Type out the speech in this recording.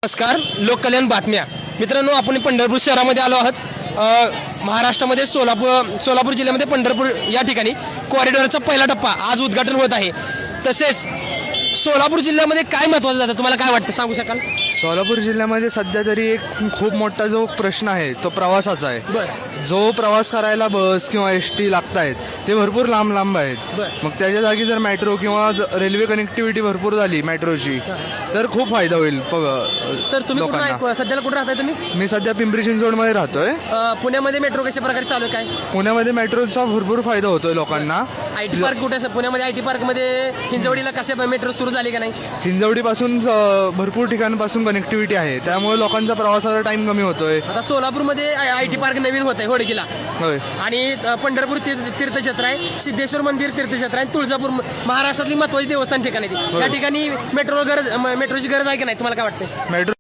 नमस्कार, लोककल्याण बातम्या. मित्रांनो, आपण पंढरपूर शहरामध्ये आलो आहोत. महाराष्ट्रामध्ये सोलापूर जिल्ह्यामध्ये पंढरपूर या ठिकाणी कॉरिडॉरचा पहिला टप्पा आज उद्घाटन होत आहे. तसेच सोलापूर जिल्ह्यामध्ये काय महत्त्वाचं जातं, तुम्हाला काय वाटतं, सांगू शकाल? सोलापूर जिल्ह्यामध्ये सध्या तरी एक खूप मोठा जो प्रश्न आहे तो प्रवासाचा आहे. बरं. जो प्रवास करायला बस किंवा एस.टी. लागत आहेत ते भरपूर लांब लांब आहेत. बरं. मग त्याच्या जागी जर मेट्रो किंवा रेल्वे कनेक्टिव्हिटी भरपूर झाली मेट्रोची तर खूप फायदा होईल सर, तुम्ही लोकांना. सध्याला कुठे राहताय तुम्ही? मी सध्या पिंपरी चिंचवडमध्ये राहतोय. पुण्यामध्ये मेट्रो कशा प्रकारे चालू आहे, काय? पुण्यामध्ये मेट्रोचा भरपूर फायदा होतोय लोकांना. IT पार्क कुठे आहे? पुण्यामध्ये IT पार्कमध्ये हिंजवडीला कशा मेट्रो सुरू झाली का नाही? हिंजवडीपासून भरपूर ठिकाणांपासून कनेक्टिव्हिटी आहे, त्यामुळे लोकांचा प्रवासाचा टाइम कमी होतोय. आता सोलापूरमध्ये IT पार्क नवीन होत आहे होडकीला, होय. आणि पंढरपूर तीर्थक्षेत्र आहे, सिद्धेश्वर मंदिर तीर्थक्षेत्र आहे, तुळजापूर महाराष्ट्रातली महत्त्वाची देवस्थान ठिकाण आहे. त्या ठिकाणी मेट्रोची गरज आहे की नाही, तुम्हाला काय वाटतं? मेट्रो